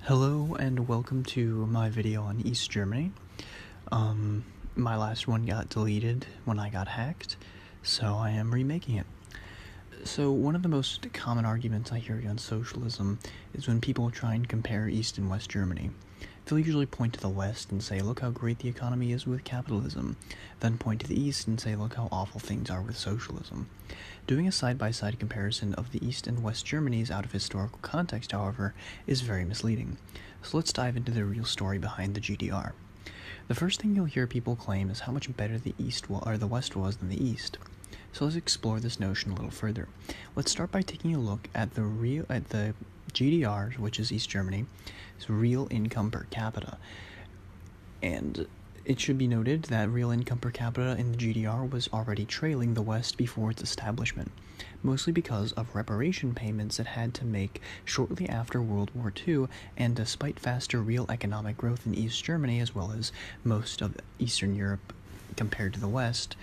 Hello and welcome to my video on East Germany. My last one got deleted when I got hacked, so I am remaking it. So one of the most common arguments I hear against socialism is when people try and compare East and West Germany. They'll usually point to the West and say, look how great the economy is with capitalism, then point to the East and say, look how awful things are with socialism. Doing a side-by-side comparison of the East and West Germanys out of historical context, however, is very misleading. So let's dive into the real story behind the GDR. The first thing you'll hear people claim is how much better the West was than the East. So let's explore this notion a little further. Let's start by taking a look at the GDR, which is East Germany, real income per capita. And it should be noted that real income per capita in the GDR was already trailing the West before its establishment, mostly because of reparation payments it had to make shortly after World War II, and despite faster real economic growth in East Germany as well as most of Eastern Europe compared to the West,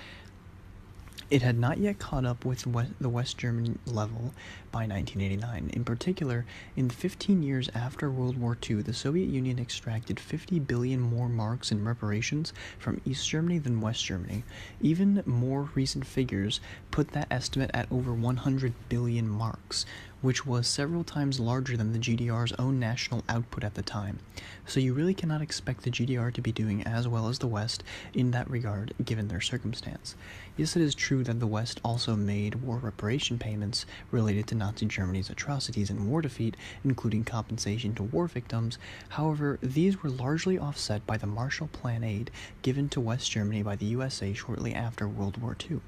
it had not yet caught up with the West German level by 1989. In particular, in the 15 years after World War II, the Soviet Union extracted 50 billion more marks in reparations from East Germany than West Germany. Even more recent figures put that estimate at over 100 billion marks, which was several times larger than the GDR's own national output at the time. So you really cannot expect the GDR to be doing as well as the West in that regard, given their circumstance. Yes, it is true that the West also made war reparation payments related to Nazi Germany's atrocities and war defeat, including compensation to war victims. However, these were largely offset by the Marshall Plan aid given to West Germany by the USA shortly after World War II.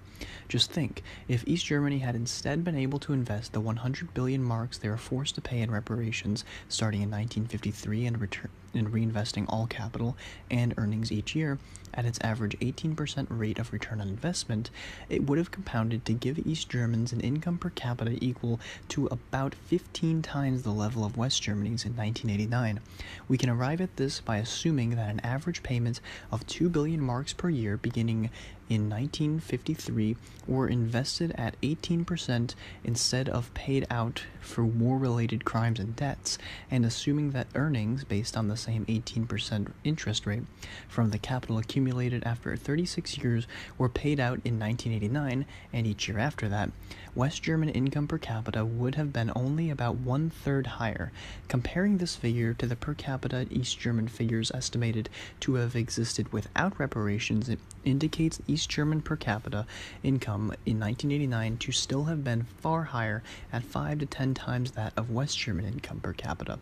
Just think, if East Germany had instead been able to invest the 100 billion marks they were forced to pay in reparations starting in 1953 and reinvesting all capital and earnings each year at its average 18% rate of return on investment, it would have compounded to give East Germans an income per capita equal to about 15 times the level of West Germany's in 1989. We can arrive at this by assuming that an average payment of 2 billion marks per year beginning in 1953 were invested at 18% instead of paid out for war-related crimes and debts, and assuming that earnings based on the same 18% interest rate from the capital accumulated after 36 years were paid out in 1989 and each year after that, West German income per capita would have been only about one-third higher. Comparing this figure to the per capita East German figures estimated to have existed without reparations, it indicates East German per capita income in 1989 to still have been far higher at 5 to 10 times that of West German income per capita.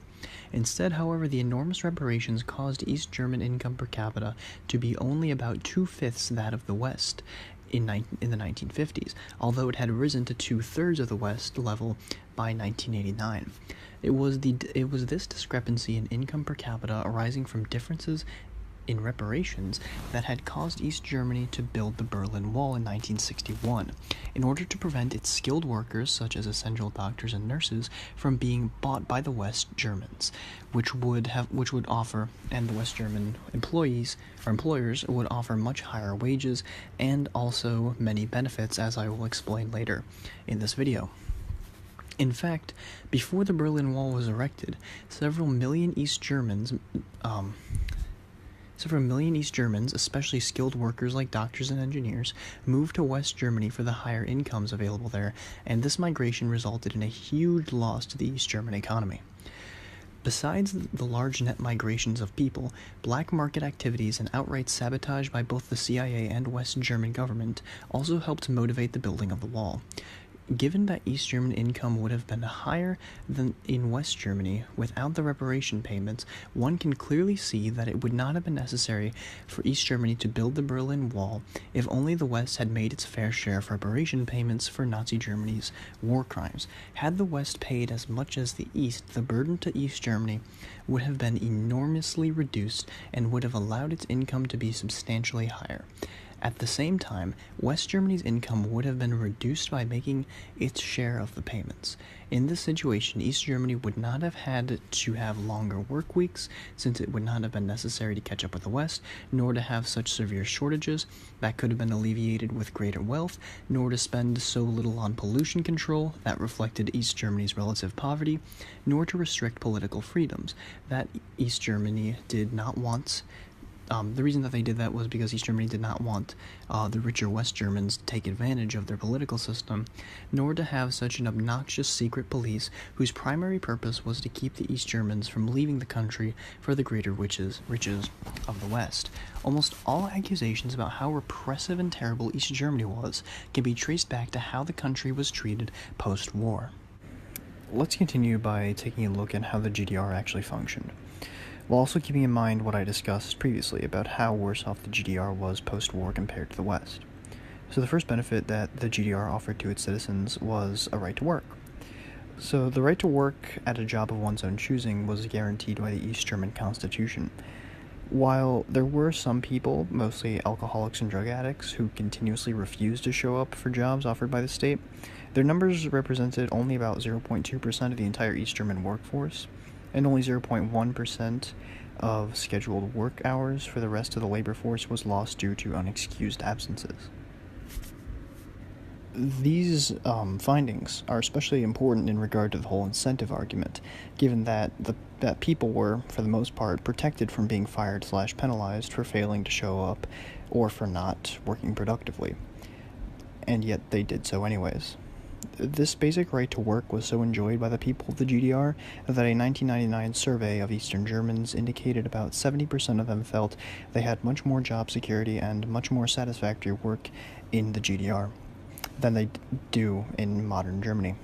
Instead, however, the enormous reparations caused East German income per capita to be only about 2/5 that of the West in the 1950s, although it had risen to 2/3 of the West level by 1989. It was this discrepancy in income per capita arising from differences in reparations that had caused East Germany to build the Berlin Wall in 1961, in order to prevent its skilled workers, such as essential doctors and nurses, from being bought by the West Germans, which would offer, and the West German employers would offer much higher wages and also many benefits, as I will explain later in this video. In fact, before the Berlin Wall was erected, several million East Germans, especially skilled workers like doctors and engineers, moved to West Germany for the higher incomes available there, and this migration resulted in a huge loss to the East German economy. Besides the large net migrations of people, black market activities and outright sabotage by both the CIA and West German government also helped motivate the building of the wall. Given that East German income would have been higher than in West Germany without the reparation payments, one can clearly see that it would not have been necessary for East Germany to build the Berlin Wall if only the West had made its fair share of reparation payments for Nazi Germany's war crimes. Had the West paid as much as the East, the burden to East Germany would have been enormously reduced and would have allowed its income to be substantially higher. At the same time, West Germany's income would have been reduced by making its share of the payments. In this situation, East Germany would not have had to have longer work weeks, since it would not have been necessary to catch up with the West, nor to have such severe shortages that could have been alleviated with greater wealth, nor to spend so little on pollution control that reflected East Germany's relative poverty, nor to restrict political freedoms that East Germany did not want. The reason that they did that was because East Germany did not want the richer West Germans to take advantage of their political system, nor to have such an obnoxious secret police whose primary purpose was to keep the East Germans from leaving the country for the greater riches of the West. Almost all accusations about how repressive and terrible East Germany was can be traced back to how the country was treated post-war. Let's continue by taking a look at how the GDR actually functioned, while also keeping in mind what I discussed previously about how worse off the GDR was post-war compared to the West. So the first benefit that the GDR offered to its citizens was a right to work. So the right to work at a job of one's own choosing was guaranteed by the East German Constitution. While there were some people, mostly alcoholics and drug addicts, who continuously refused to show up for jobs offered by the state, their numbers represented only about 0.2% of the entire East German workforce, and only 0.1% of scheduled work hours for the rest of the labor force was lost due to unexcused absences. These findings are especially important in regard to the whole incentive argument, given that that people were, for the most part, protected from being fired/penalized for failing to show up or for not working productively, and yet they did so anyways. This basic right to work was so enjoyed by the people of the GDR that a 1999 survey of Eastern Germans indicated about 70% of them felt they had much more job security and much more satisfactory work in the GDR than they do in modern Germany.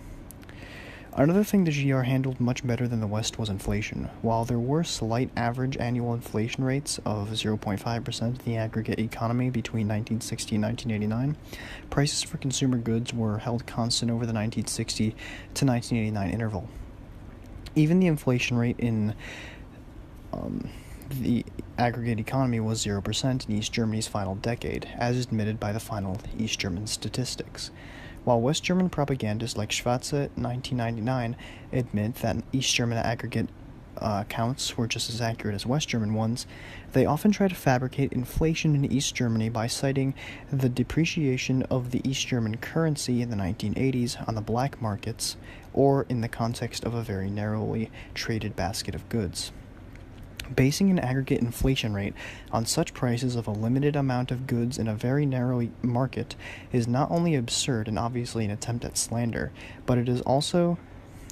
Another thing the GDR handled much better than the West was inflation. While there were slight average annual inflation rates of 0.5% in the aggregate economy between 1960 and 1989, prices for consumer goods were held constant over the 1960 to 1989 interval. Even the inflation rate in the aggregate economy was 0% in East Germany's final decade, as admitted by the final East German statistics. While West German propagandists like Schwarze 1999 admit that East German aggregate counts were just as accurate as West German ones, they often try to fabricate inflation in East Germany by citing the depreciation of the East German currency in the 1980s on the black markets, or in the context of a very narrowly traded basket of goods. Basing an aggregate inflation rate on such prices of a limited amount of goods in a very narrow market is not only absurd and obviously an attempt at slander, but it is also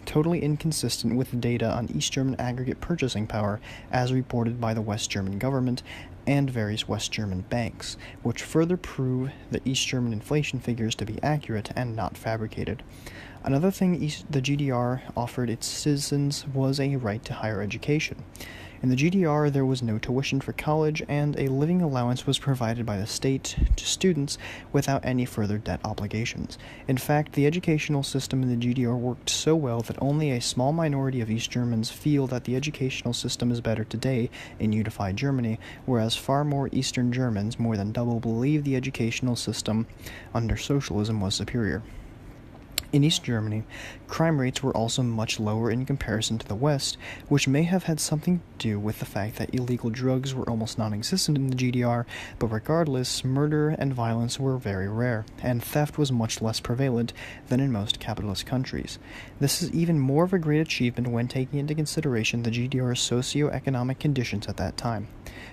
totally inconsistent with data on East German aggregate purchasing power as reported by the West German government and various West German banks, which further prove the East German inflation figures to be accurate and not fabricated. Another thing the GDR offered its citizens was a right to higher education. In the GDR, there was no tuition for college, and a living allowance was provided by the state to students without any further debt obligations. In fact, the educational system in the GDR worked so well that only a small minority of East Germans feel that the educational system is better today in unified Germany, whereas far more Eastern Germans, more than double, believe the educational system under socialism was superior. In East Germany, crime rates were also much lower in comparison to the West, which may have had something to do with the fact that illegal drugs were almost non-existent in the GDR, but regardless, murder and violence were very rare, and theft was much less prevalent than in most capitalist countries. This is even more of a great achievement when taking into consideration the GDR's socio-economic conditions at that time.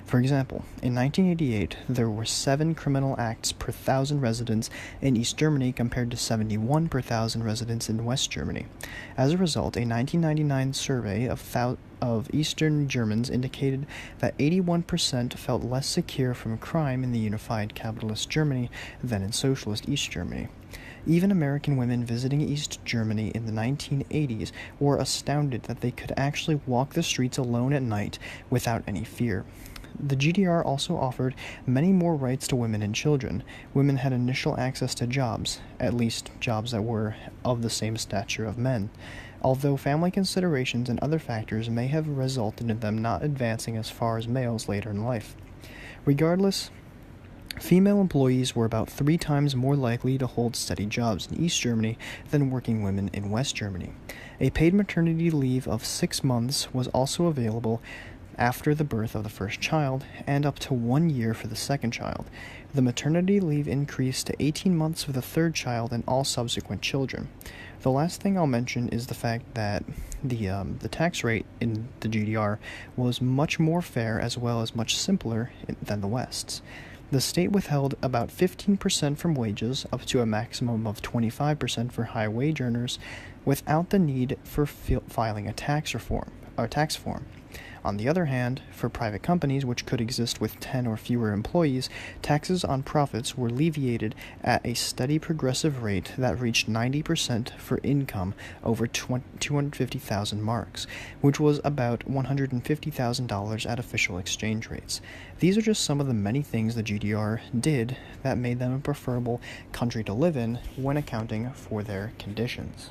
For example, in 1988, there were 7 criminal acts per 1,000 residents in East Germany compared to 71 per 1,000 residents in West Germany. As a result, a 1999 survey of Eastern Germans indicated that 81% felt less secure from crime in the unified capitalist Germany than in socialist East Germany. Even American women visiting East Germany in the 1980s were astounded that they could actually walk the streets alone at night without any fear. The GDR also offered many more rights to women and children. Women had initial access to jobs, at least jobs that were of the same stature of men, although family considerations and other factors may have resulted in them not advancing as far as males later in life. Regardless, Female employees were about 3 times more likely to hold steady jobs in East Germany than working women in West Germany. A paid maternity leave of 6 months was also available after the birth of the first child, and up to 1 year for the second child. The maternity leave increased to 18 months for the third child and all subsequent children. The last thing I'll mention is the fact that the tax rate in the GDR was much more fair as well as much simpler than the West's. The state withheld about 15% from wages, up to a maximum of 25% for high wage earners, without the need for filing a tax form. On the other hand, for private companies which could exist with 10 or fewer employees, taxes on profits were alleviated at a steady progressive rate that reached 90% for income over 250,000 marks, which was about $150,000 at official exchange rates. These are just some of the many things the GDR did that made them a preferable country to live in when accounting for their conditions.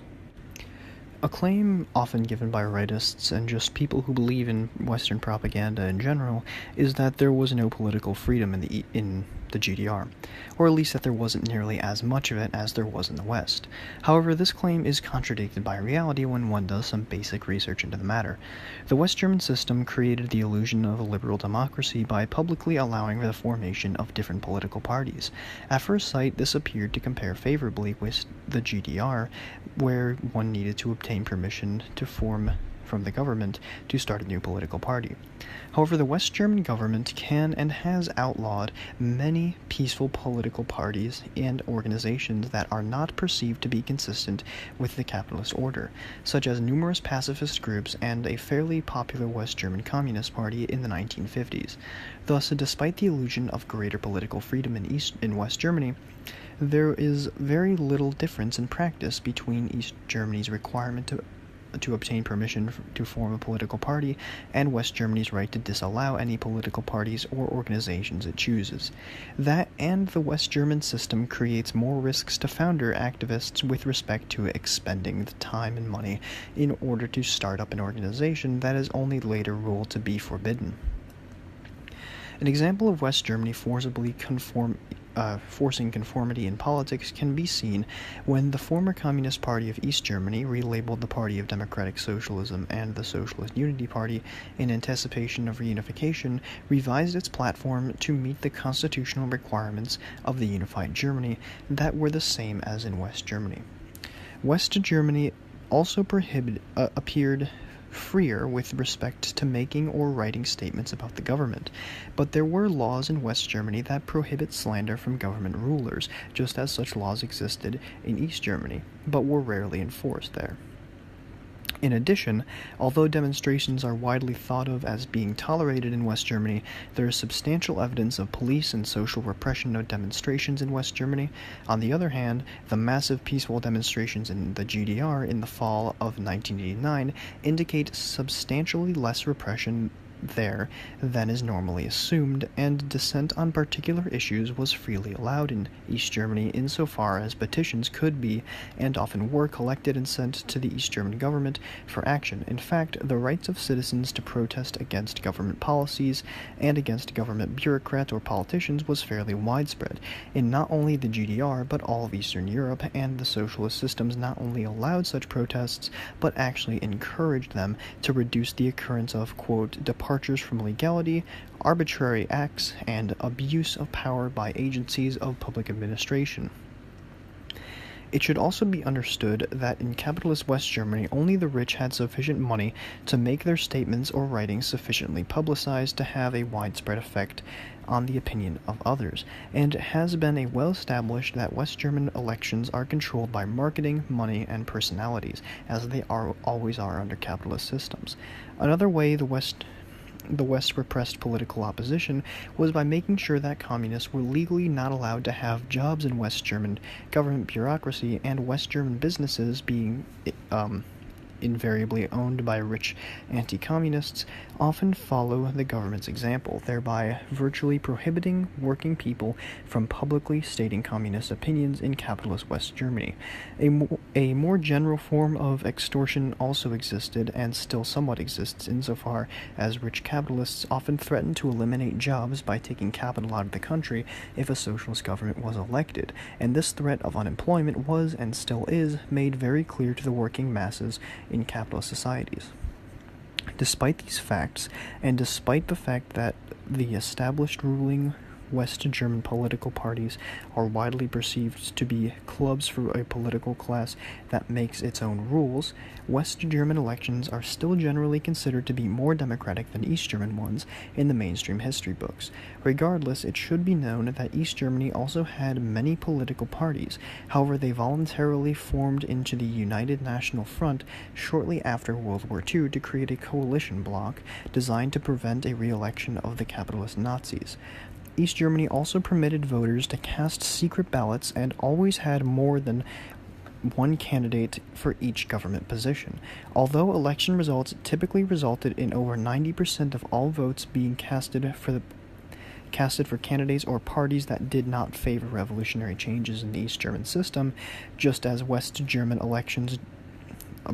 A claim often given by rightists and just people who believe in Western propaganda in general is that there was no political freedom in the GDR, or at least that there wasn't nearly as much of it as there was in the West. However, this claim is contradicted by reality when one does some basic research into the matter. The West German system created the illusion of a liberal democracy by publicly allowing for the formation of different political parties. At first sight, this appeared to compare favorably with the GDR, where one needed to obtain permission to form from the government to start a new political party. However, the West German government can and has outlawed many peaceful political parties and organizations that are not perceived to be consistent with the capitalist order, such as numerous pacifist groups and a fairly popular West German Communist Party in the 1950s. Thus, despite the illusion of greater political freedom in West Germany, there is very little difference in practice between East Germany's requirement to obtain permission to form a political party and West Germany's right to disallow any political parties or organizations it chooses. That and the West German system creates more risks to founder activists with respect to expending the time and money in order to start up an organization that is only later ruled to be forbidden. An example of West Germany forcing conformity in politics can be seen when the former Communist Party of East Germany, relabeled the Party of Democratic Socialism and the Socialist Unity Party in anticipation of reunification, revised its platform to meet the constitutional requirements of the unified Germany that were the same as in West Germany. West Germany also appeared freer with respect to making or writing statements about the government, but there were laws in West Germany that prohibit slander from government rulers, just as such laws existed in East Germany, but were rarely enforced there. In addition, although demonstrations are widely thought of as being tolerated in West Germany, there is substantial evidence of police and social repression of demonstrations in West Germany. On the other hand, the massive peaceful demonstrations in the GDR in the fall of 1989 indicate substantially less repression there than is normally assumed, and dissent on particular issues was freely allowed in East Germany insofar as petitions could be, and often were, collected and sent to the East German government for action. In fact, the rights of citizens to protest against government policies and against government bureaucrats or politicians was fairly widespread in not only the GDR but all of Eastern Europe, and the socialist systems not only allowed such protests but actually encouraged them to reduce the occurrence of, quote, departures from legality, arbitrary acts, and abuse of power by agencies of public administration. It should also be understood that in capitalist West Germany, only the rich had sufficient money to make their statements or writings sufficiently publicized to have a widespread effect on the opinion of others, and it has been well established that West German elections are controlled by marketing, money, and personalities, as they always are under capitalist systems. Another way the West repressed political opposition was by making sure that communists were legally not allowed to have jobs in West German government bureaucracy, and West German businesses being invariably owned by rich anti-communists, often follow the government's example, thereby virtually prohibiting working people from publicly stating communist opinions in capitalist West Germany. A more general form of extortion also existed and still somewhat exists insofar as rich capitalists often threatened to eliminate jobs by taking capital out of the country if a socialist government was elected, and this threat of unemployment was, and still is, made very clear to the working masses in capitalist societies. Despite these facts, and despite the fact that the established ruling West German political parties are widely perceived to be clubs for a political class that makes its own rules, West German elections are still generally considered to be more democratic than East German ones in the mainstream history books. Regardless, it should be known that East Germany also had many political parties. However, they voluntarily formed into the United National Front shortly after World War II to create a coalition bloc designed to prevent a re-election of the capitalist Nazis. East Germany also permitted voters to cast secret ballots and always had more than one candidate for each government position. Although election results typically resulted in over 90% of all votes being casted for candidates or parties that did not favor revolutionary changes in the East German system, just as West German elections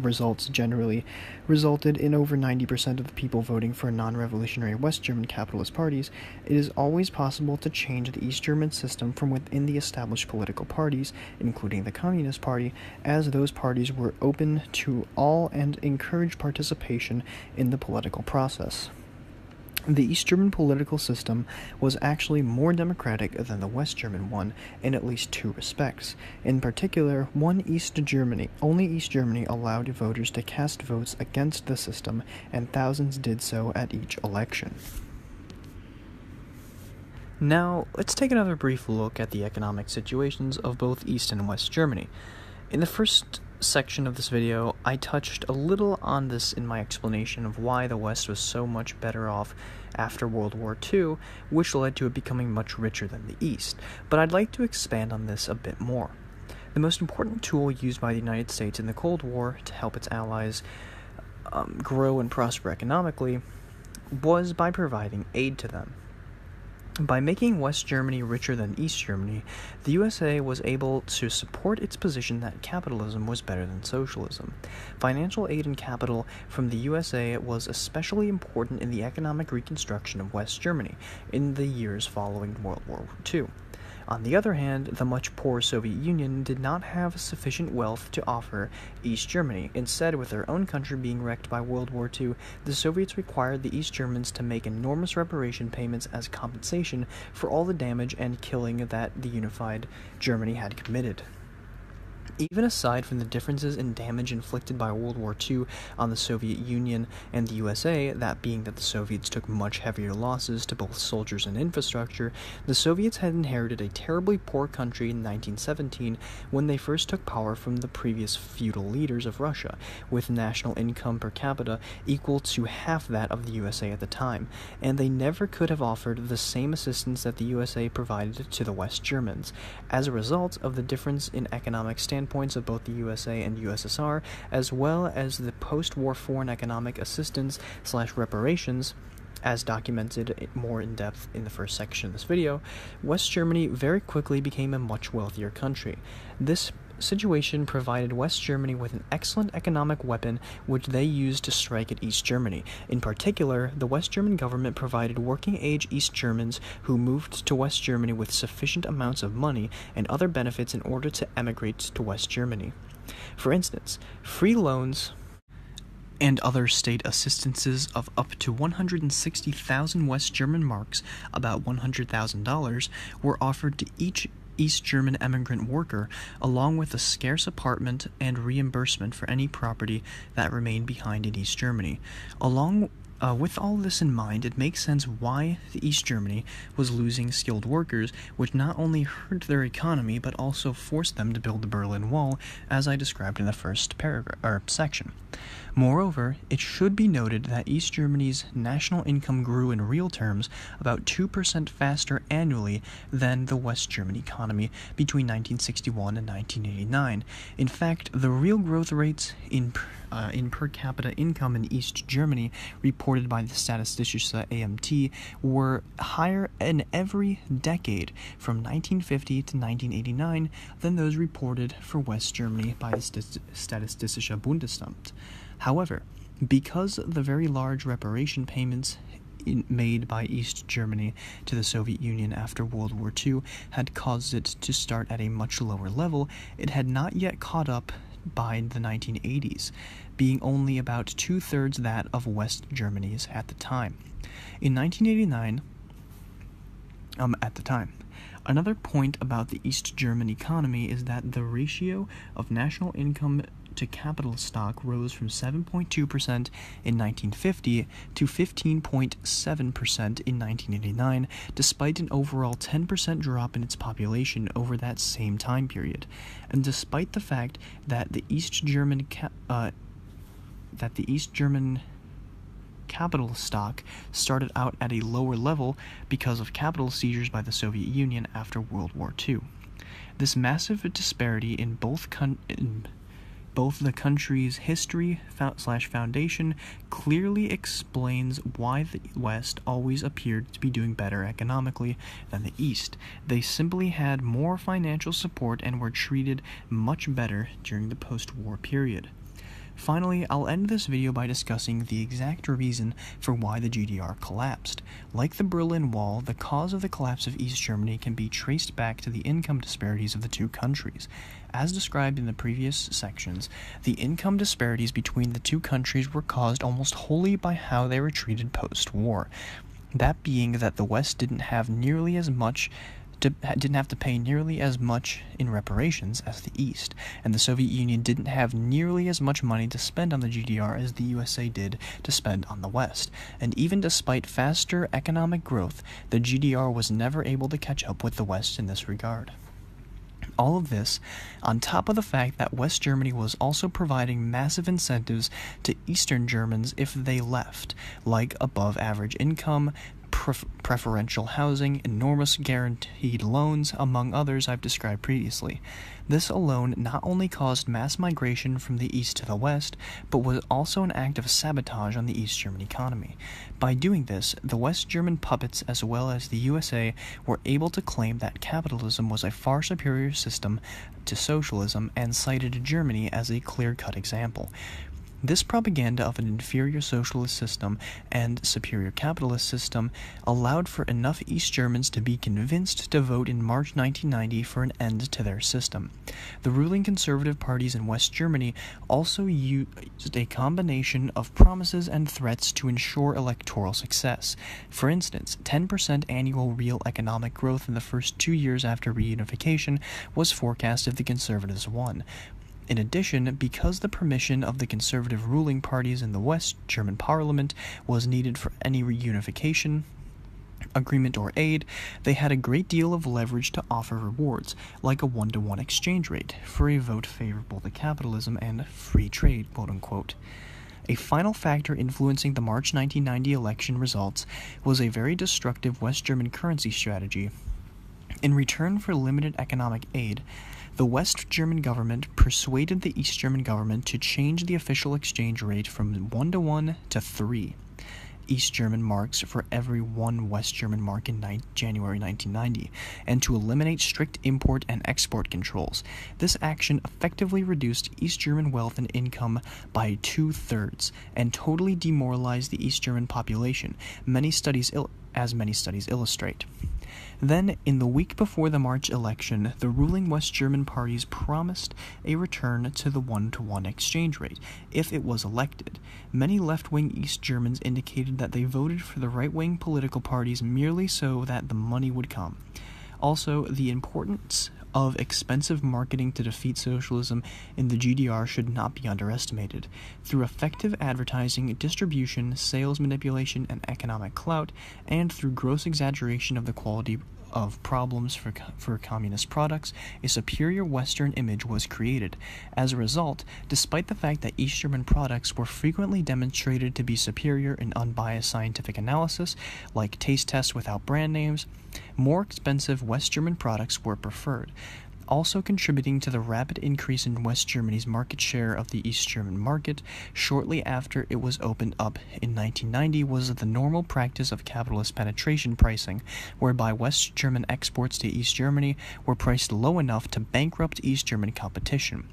results generally resulted in over 90% of the people voting for non-revolutionary West German capitalist parties, it is always possible to change the East German system from within the established political parties, including the Communist Party, as those parties were open to all and encouraged participation in the political process. The East German political system was actually more democratic than the West German one in at least two respects. In particular, only East Germany allowed voters to cast votes against the system, and thousands did so at each election. Now, let's take another brief look at the economic situations of both East and West Germany. In the first section of this video, I touched a little on this in my explanation of why the West was so much better off after World War II, which led to it becoming much richer than the East, but I'd like to expand on this a bit more. The most important tool used by the United States in the Cold War to help its allies grow and prosper economically was by providing aid to them. By making West Germany richer than East Germany, the USA was able to support its position that capitalism was better than socialism. Financial aid and capital from the USA was especially important in the economic reconstruction of West Germany in the years following World War II. On the other hand, the much poorer Soviet Union did not have sufficient wealth to offer East Germany. Instead, with their own country being wrecked by World War II, the Soviets required the East Germans to make enormous reparation payments as compensation for all the damage and killing that the unified Germany had committed. Even aside from the differences in damage inflicted by World War II on the Soviet Union and the USA, that being that the Soviets took much heavier losses to both soldiers and infrastructure, the Soviets had inherited a terribly poor country in 1917 when they first took power from the previous feudal leaders of Russia, with national income per capita equal to half that of the USA at the time, and they never could have offered the same assistance that the USA provided to the West Germans. As a result of the difference in economic standpoints of both the USA and USSR, as well as the post-war foreign economic assistance/reparations, as documented more in depth in the first section of this video, West Germany very quickly became a much wealthier country. This situation provided West Germany with an excellent economic weapon which they used to strike at East Germany. In particular, the West German government provided working-age East Germans who moved to West Germany with sufficient amounts of money and other benefits in order to emigrate to West Germany. For instance, free loans and other state assistances of up to 160,000 West German marks, about $100,000, were offered to each East German emigrant worker, along with a scarce apartment and reimbursement for any property that remained behind in East Germany. With all this in mind, it makes sense why the East Germany was losing skilled workers, which not only hurt their economy, but also forced them to build the Berlin Wall, as I described in the first section. Moreover, it should be noted that East Germany's national income grew in real terms about 2% faster annually than the West German economy between 1961 and 1989. In fact, the real growth rates in in per capita income in East Germany, reported by the Statistische AMT, were higher in every decade from 1950 to 1989 than those reported for West Germany by the Statistische Bundesamt. However, because the very large reparation payments made by East Germany to the Soviet Union after World War II had caused it to start at a much lower level, it had not yet caught up by the 1980s, being only about two-thirds that of West Germany's at the time. In 1989, another point about the East German economy is that the ratio of national income to capital stock rose from 7.2% in 1950 to 15.7% in 1989, despite an overall 10% drop in its population over that same time period, and despite the fact that the East German capital stock started out at a lower level because of capital seizures by the Soviet Union after World War II. This massive disparity in both the country's history/foundation clearly explains why the West always appeared to be doing better economically than the East. They simply had more financial support and were treated much better during the post-war period. Finally, I'll end this video by discussing the exact reason for why the GDR collapsed. Like the Berlin Wall, the cause of the collapse of East Germany can be traced back to the income disparities of the two countries. As described in the previous sections, the income disparities between the two countries were caused almost wholly by how they were treated post-war. That being that the West didn't have to pay nearly as much in reparations as the East, and the Soviet Union didn't have nearly as much money to spend on the GDR as the USA did to spend on the West. And even despite faster economic growth, the GDR was never able to catch up with the West in this regard. All of this, on top of the fact that West Germany was also providing massive incentives to Eastern Germans if they left, like above-average income, preferential housing, enormous guaranteed loans, among others I've described previously. This alone not only caused mass migration from the East to the West, but was also an act of sabotage on the East German economy. By doing this, the West German puppets as well as the USA were able to claim that capitalism was a far superior system to socialism and cited Germany as a clear-cut example. This propaganda of an inferior socialist system and superior capitalist system allowed for enough East Germans to be convinced to vote in March 1990 for an end to their system. The ruling conservative parties in West Germany also used a combination of promises and threats to ensure electoral success. For instance, 10% annual real economic growth in the first 2 years after reunification was forecast if the conservatives won. In addition, because the permission of the conservative ruling parties in the West German parliament was needed for any reunification agreement or aid, they had a great deal of leverage to offer rewards, like a one-to-one exchange rate, for a vote favorable to capitalism and free trade, quote-unquote. A final factor influencing the March 1990 election results was a very destructive West German currency strategy. In return for limited economic aid, the West German government persuaded the East German government to change the official exchange rate from 1-to-1 to 3 East German marks for every 1 West German mark in January 1990, and to eliminate strict import and export controls. This action effectively reduced East German wealth and income by 2/3 and totally demoralized the East German population, as many studies illustrate. Then, in the week before the March election, the ruling West German parties promised a return to the 1-to-1 exchange rate if it was elected. Many left-wing East Germans indicated that they voted for the right-wing political parties merely so that the money would come. Also, the importance of expensive marketing to defeat socialism in the GDR should not be underestimated. Through effective advertising, distribution, sales manipulation, and economic clout, and through gross exaggeration of the quality of problems for communist products, a superior Western image was created. As a result, despite the fact that East German products were frequently demonstrated to be superior in unbiased scientific analysis, like taste tests without brand names, more expensive West German products were preferred. Also contributing to the rapid increase in West Germany's market share of the East German market shortly after it was opened up in 1990 was the normal practice of capitalist penetration pricing, whereby West German exports to East Germany were priced low enough to bankrupt East German competition.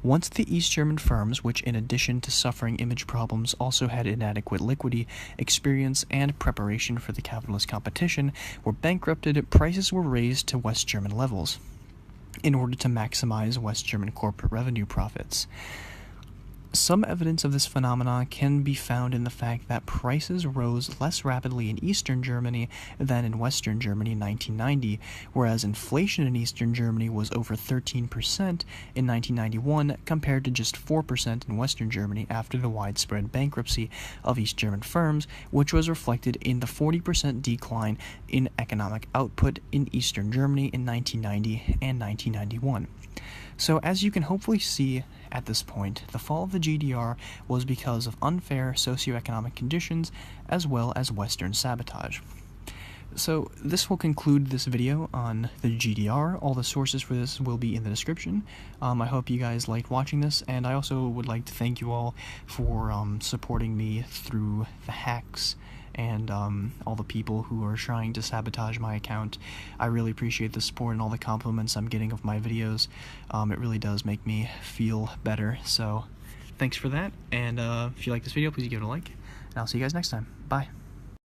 Once the East German firms, which in addition to suffering image problems also had inadequate liquidity, experience, and preparation for the capitalist competition, were bankrupted, prices were raised to West German levels in order to maximize West German corporate revenue profits. Some evidence of this phenomenon can be found in the fact that prices rose less rapidly in Eastern Germany than in Western Germany in 1990, whereas inflation in Eastern Germany was over 13% in 1991 compared to just 4% in Western Germany after the widespread bankruptcy of East German firms, which was reflected in the 40% decline in economic output in Eastern Germany in 1990 and 1991. So as you can hopefully see at this point, the fall of the GDR was because of unfair socioeconomic conditions as well as Western sabotage. So this will conclude this video on the GDR. All the sources for this will be in the description. I hope you guys liked watching this, and I also would like to thank you all for supporting me through the hacks and all the people who are trying to sabotage my account. I really appreciate the support and all the compliments I'm getting of my videos. It really does make me feel better, so thanks for that, and if you like this video, please give it a like, and I'll see you guys next time. Bye.